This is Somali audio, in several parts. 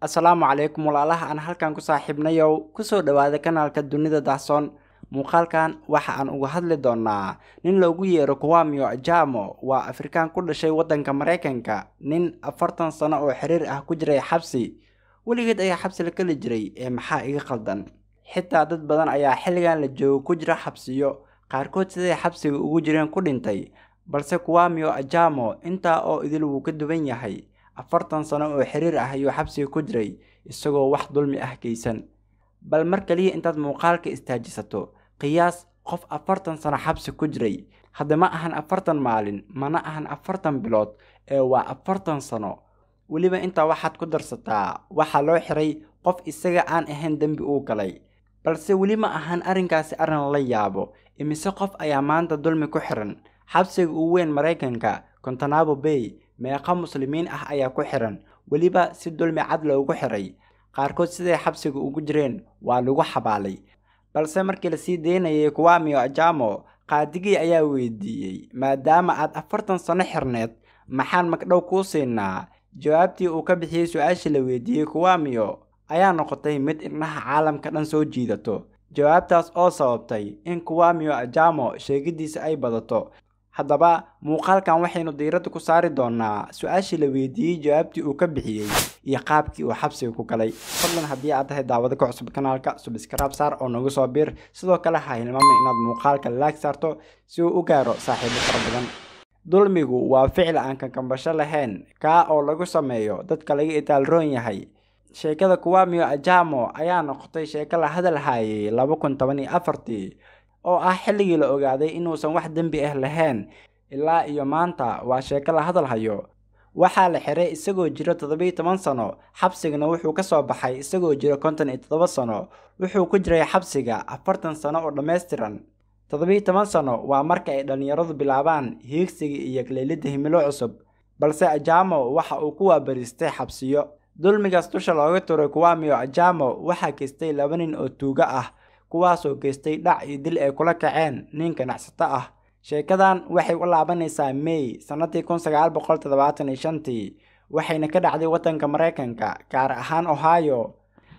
Assalaamu calaykum walaalaha aan halkan ku saaxiibnayow kusoo dhawaada kanaalka dunida daahsoon. Muuqaalkan waxa aan uga hadli doonaa nin loogu yeero Kwame Ajamo. Waa Afrikaan ku dhashay waddanka Mareykanka, nin 40 sano oo xiriir ah ku jiray xabsi. Weligeed ayaa xabsi la kala jiray maxaa iga qaldan. Xitaa dad badan ayaa xilligan la joogo ku jira xabsiyo, qaarkood siday xabsiga ugu jireen ku dhintay, balse Kwame Ajamo intaa oo idil wuu ka duwan yahay. 40 sano oo xiriir ah ayuu xabsiga ku jiray isagoo wax dulmi ah geysan. Bal mar kaliya intaad muuqaalka istaajisato, qiyaas qof 40 sano xabsi ku jiray. Hadda ma ahan 40 maalin, mana ahan 40 bilood, waa 40 sano. Weliba intaa waxaad ku darsataa waxa loo xiray qof isaga aan ahayn dambi uu galay. Balse weli ma ahan arrinkaasi arrin la yaabo. Imise qof ayaa maanta dulmi ku xiran xabsiga ugu weyn Mareykanka, Guantanamo Bay. Meeqa muslimiin ah ayaa ku xiran, weliba si dulmi cad loogu xiray. Qaarkood siday xabsiga ugu jireen waa lagu xabaalay. Balse markii la sii deynayay Kwame Ajamo, qaadigii ayaa weydiiyey, maadaama aad 40 sano xirneed, maxaan magdhow kuu siinaa? Jawaabtii uu ka bixiyey su'aashii la weydiiyey Kwame ayaa noqotay mid indhaha caalamka dhan soo jiidato. Jawaabtaas oo sababtay in Kwame Ajamo sheegidiisa ay badato. Haddaba muuqaalkan waxaynu diiradda ku saari doonaa su'aashii la weydiiyey, jawaabtii uu ka bixiyey, iyo qaabkii uu xabsiga ku galay. Fadlan haddii aad tahay daawado ka cusub kanaalka, subscribe saar oo nagu soo biir. Sidoo kale ha hilmaamin inaad muuqaalka like saarto si uu u gaaro saaxiibo fara badan. Dulmigu waa ficil aan kankambasho lahayn, kaa oo lagu sameeyo dadka laga itaalroon yahay. Sheekada Kwame Ajamo ayaa noqotay sheeko la hadal hayay 2014 oo ah xilligii la ogaaday inuusan wax dambi ah lahayn. Ilaa iyo maanta waa sheeko la hadal hayo. Waxaa la xiray isagoo jira 17 sano, xabsigana wuxuu ka soo baxay isagoo jira 57 sano. Wuxuu ku jiray xabsiga 40 sano oo dhammaystiran. 17 sano waa marka ay dhalinyaradu bilaabaan hiigsiga iyo leelidda himilo cusub. Balse Ajamo waxa uu ku waabaristay xabsiyo. Dulmigaas dusha looga turay Kwame Ajamo waxaa geystay 2 nin oo tuuga ah, kuwaasoo geystay dhac iyo dil ay kula kaceen nin ganacsato ah. Sheekadan waxay u laabanaysaa May sanadii 1975, waxayna ka dhacday waddanka Mareykanka, gaar ahaan Ohio.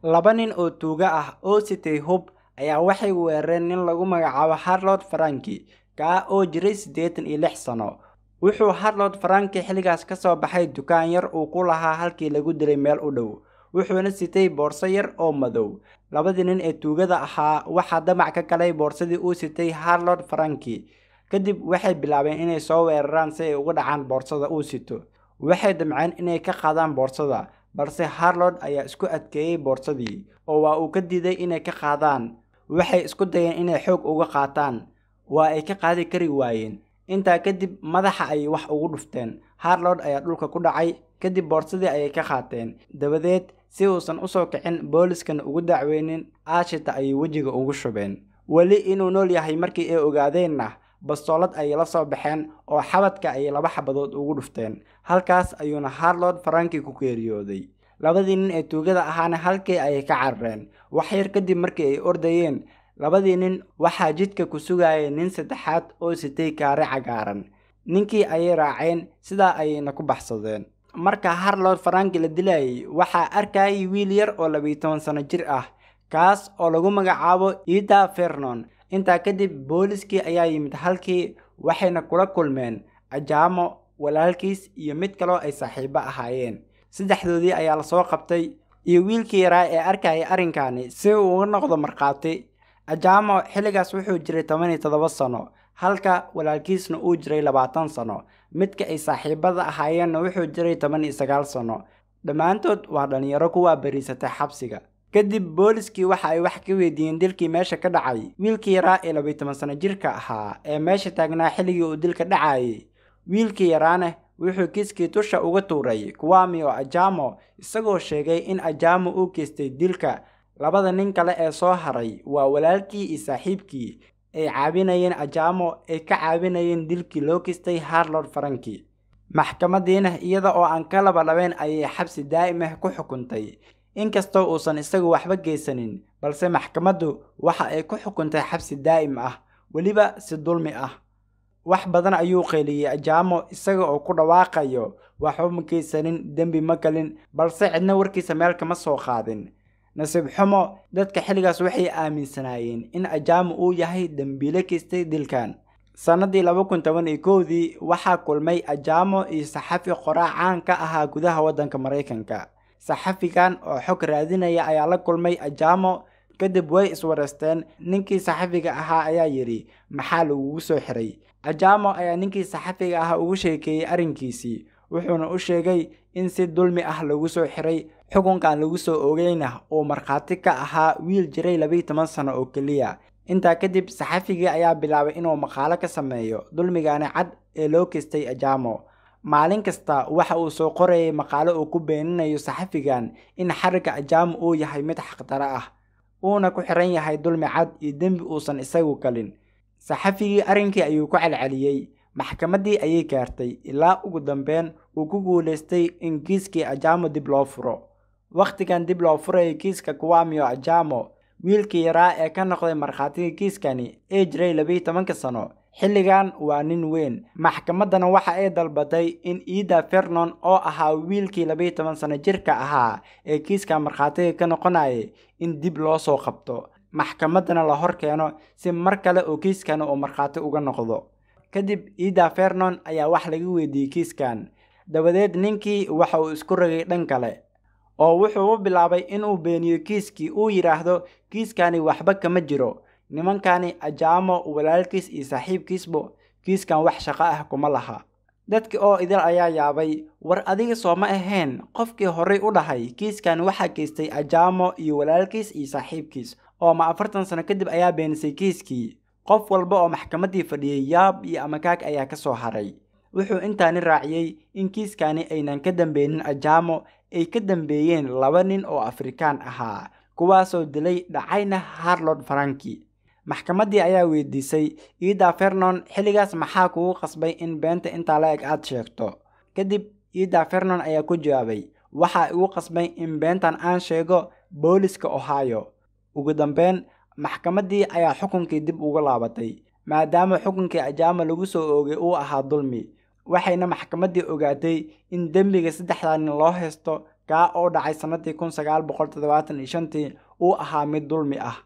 2 nin oo tuuga ah oo sitay hub ayaa waxay weerareen nin lagu magacaabo Harold Franke, kaa oo jiray 86 sano. Wuxuu Harold Franke xilligaas ka soo baxay dukaan yar uu ku lahaa halkii lagu dilay meel u dhow. Wuxuuna sitay boorso yar oo madow. 2 nin ee tuugada ahaa waxaa damac ka galay boorsadii uu sitay Harold Franke. Kadib waxay bilaabeen inay soo weeraraan si ay uga dhacaan boorsada uu sito. Waxay damceen inay ka qaadaan boorsada, balse Harold ayaa isku adkeeyay boorsadii oo waa uu ka diiday inay ka qaadaan. Waxay isku dayeen inay xoog uga qaataan, waa ay ka qaadi kari waayeen. Intaa kadib madaxa ay wax ugu dhufteen. Harold ayaa dhulka ku dhacay, kadib boorsadii ayay ka qaateen. Dabadeed si uusan u soo kicin booliskana ugu dacweynin, aashita ayay wejiga ugu shubeen. Weli inuu nool yahay markii ay ogaadeenna, bastoolad ayay la soo baxeen oo xabadka ayay 2 xabadood ugu dhufteen. Halkaas ayuuna Harold Franke ku geeriyooday. 2 nin ee tuugada ahaana halkii ayay ka carareen. Wax yar kadib markii ay ordayeen, 2 nin waxaa jidka ku sugayay nin saddexaad oo sitay gaari cagaaran. Ninkii ayay raaceen, sidaa ayayna ku baxsadeen. Marka Harold Franke la dilayay, waxaa arkayay wiil yar oo 12 sano jir ah, kaas oo lagu magacaabo Ida Vernon. Intaa kadib booliskii ayaa yimid halkii, waxayna kula kulmeen Ajamo, walaalkiis iyo mid kaloo ay saaxiibo ahaayeen. Saddexdoodii ayaa la soo qabtay iyo wiilkii yaraa ee arkayay arrinkaani si uu uga noqdo markhaati. Ajamo xilligaas wuxuu jiray 17 sano, halka walaalkiisna uu jiray 20 sano. Midka ay saaxiibada ahaayeenna wuxuu jiray 19 sano. Dhammaantood waa dhalinyaro ku waabarisatay xabsiga. Kadib booliskii waxa ay wax ka weydiiyeen dilkii meesha ka dhacay. Wiilkii yaraa ee 12 sano jirka ahaa ee meesha taagnaa xilligii uu dilka dhacayay. Wiilkii yaraana wuxuu kiiskii tusha uga tuuray Kwame Ajamo, isagoo sheegay in Ajamo uu geystay dilka. 2 nin kale ee soo haray waa walaalkii iyo saaxiibkii ay caawinayeen Ajamo, ay ka caawinayeen dilkii loo geystay Harold Franke. Maxkamadiina iyada oo aan ka laban ayay xabsi daa'im ah ku xukuntay. Inkastoo uusan isagu waxba geysanin, balse maxkamaddu waxa ay ku xukuntay xabsi daa'im ah, weliba si dulmi ah. wax badan ayuu qeyliyay Ajamo isaga oo ku dhawaaqayo waxba ma keysanin dambi ma galin balse cidna warkiisa meel kama soo qaadin. nasiib xumo dadka xilligaas waxay aaminsanaayeen in Ajamo uu yahay dambiile kaystay dilkan. sanadii 2011 waxaa kulmay Ajamo iyo saxafi qoraa caan ka ahaa gudaha wadanka Mareykanka. saxafigan oo xog raadinaya ayaa la kulmay Ajamo kadib way iswareysteen. ninkii saxafiga ahaa ayaa yiri maxaa lagu soo xiray. Ajamo ayaa ninkii saxafiga ahaa ugu sheekeeyay arrinkiisii wuxuuna u sheegay in si dulmi ah lagu soo xiray xukunkan lagu soo oogayna oo markhaati ka ahaa wiil jiray 12 sano oo kaliya. intaa kadib saxafiga ayaa bilaabay inuu maqaalo ka sameeyo dulmigaana cad ee loo keystay Ajamo. maalin kasta waxa uu soo qorayay maqaalo uu ku beeninayo saxafigan in xariga Ajamo uu yahay mid xaqdara ah uuna ku xiran yahay dulmi cad iyo dambi uusan isagu galin. saxafigii arrinkii ayuu ku celceliyay. maxkamadii ayay gaartay ilaa ugu dambeyn uu ku guuleystay in kiiskii Ajamo dib loo furo. waqtigan dib loo furay kiiska Kwame Ajamo wiilkii yaraa ee ka noqday markhaatiga kiiskani ee jiray 12 sano xilligan waa nin weyn. maxkamadana waxa ay dalbatay in Ida Vernon oo ahaa wiilkii 12 sano jirka ahaa ee kiiska markhaatiga ka noqonayay in dib loo soo qabto maxkamadana la hor keeno si mar kale oo kiiskan uu markhaati uga noqdo. kadib Ida Vernon ayaa wax laga weydiiyay kiiskan. dabadeed ninkii waxa uu isku ragay dhan kale oo wuxuu u bilaabay inuu beeniyo kiiskii uu yiraahdo kiiskani waxba kama jiro. nimankani Ajamo walaalkiis iyo saaxiibkiisba kiiskan wax shaqo ah kuma laha. dadkii oo idil ayaa yaabay war adiga soo ma ahayn qofkii horey u dhahay kiiskan waxa keystay Ajamo iyo walaalkiis iyo saaxiibkiis oo ma 40 sano kadib ayaa beenisay kiiskii. qof walba oo maxkamadii fadhiyay yaab iyo amakaag ayaa ka soo haray. wuxuu intaani raaciyay in kiiskani aynan ka dambeeynin Ajamo ay ka dambeeyeen 2 nin oo Afrikaan ahaa kuwaasoo dilay dhacayna Harold Frankie. maxkamadii ayaa weydiisay Ida Vernon xilligaas maxaa kugu qasbay in beenta inta la eg aad sheegto. kadib Ida Vernon ayaa ku jawaabay waxa igu qasbay in beentan aan sheego booliska Ohio. ugu dambeyn maxkamadii ayaa xukunkii dib uga laabatay maadaama xukunkii Ajamo lagu soo oogay uu ahaa dulmi. waxayna maxkamadii ogaatay in dambiga 3 nin loo haysto ka oo dhacay sanadii 1975 uu ahaa mid dulmi ah.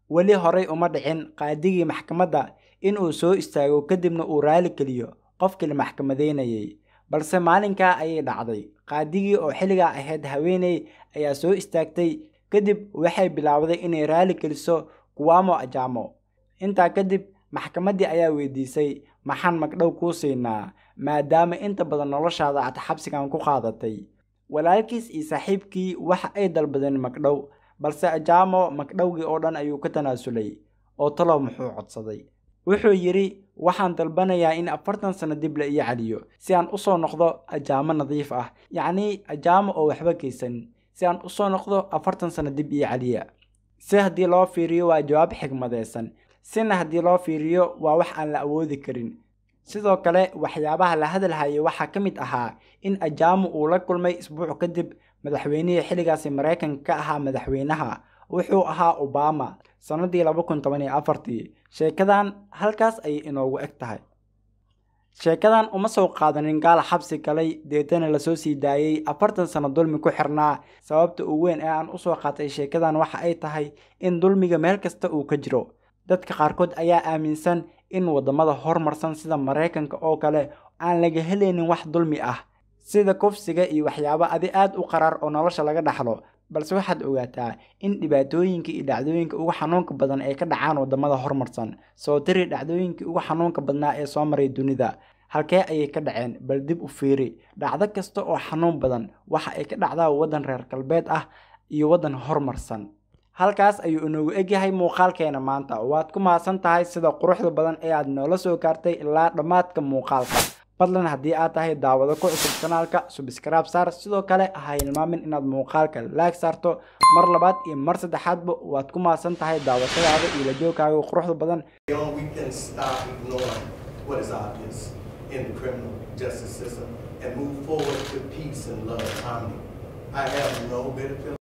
wali horey uma dhicin qaadigii maxkamadda inuu soo istaago kadibna uu raali geliyo qofkii la maxkamadeynayay balse maalinka ayay dhacday. qaadigii oo xilliga ahayd haweeney ayaa soo istaagtay kadib waxay bilaawday inay raali geliso Kwame Ajamo. intaa kadib maxkamadii ayaa weydiisay maxaan magdhow ku siinaa maadaama inta badan noloshaada aad xabsigan ku qaadatay. walaalkiis iyo saaxiibkii waxa ay dalbadeen magdhow balse Ajamo magdhowgii oo dhan ayuu ka tanaasulay oo talo muxuu codsaday. wuxuu yiri waxaan dalbanayaa in 40 sano dib la ii celiyo si aan u soo noqdo Ajamo nadiif ah yacni Ajamo oo waxba keysan si aan u soo noqdo 40 sano dib ii celiya. si haddii loo fiiriyo waa jawaab xigmadeysan sina haddii loo fiiriyo waa wax aan la awoodi karin. sidoo kale waxyaabaha la hadalhayay waxaa ka mid ahaa in Ajamo uu la kulmay isbuuc kadib madaxweynihii xilligaas Mareykanka ka ahaa madaxweynaha wuxuu ahaa Obama sanadii 2014. sheekadan halkaas ay inoogu eg tahay. sheekadan uma soo qaadanin gaal xabsi galay deetana la soo sii daayay 40 sano dulmi ku xirnaa. sababta ugu weyn ee aan u soo qaatay sheekadan waxa ay tahay in dulmiga meel kasta uu ka jiro. dadka qaarkood ayaa aaminsan in wadamada horumarsan sida Mareykanka oo kale aan laga helaynin wax dulmi ah sida kufsiga iyo waxyaabo aad u qarar oo nolosha laga dhaxlo. balse waxaad ogaataa in dhibaatooyinka iyo dhacdooyinka ugu xanuunka badan ee ka dhacaan wadamada horumarsan. soo tiri dhacdooyinka ugu xanuunka badnaa ee soo maray dunida halkee ayay ka dhaceen bal dib u fiiri. dhacdo kasta oo xanuun badan waxa ay ka dhacdaa wadan reer galbeed ah iyo wadan horumarsan. halkaas ayuu inoogu egyahay muuqaalkeena maanta. waad ku mahadsan tahay sida quruxda badan ee aad noola soo gaartay ilaa dhammaadka muuqaalka. fadlan haddii aad tahay daawado ku cusub kanaalka subscribe saar sidoo kale ha hilmaamin inaad muuqaalka like saarto. mar labaad iyo mar saddexaadba waad ku mahadsan tahay daawashadaada iyo la joogkaaga quruxda badan. We can stop ignoring what is obvious in the criminal justice system and move forward to peace and love, harmony. I have no better feeling.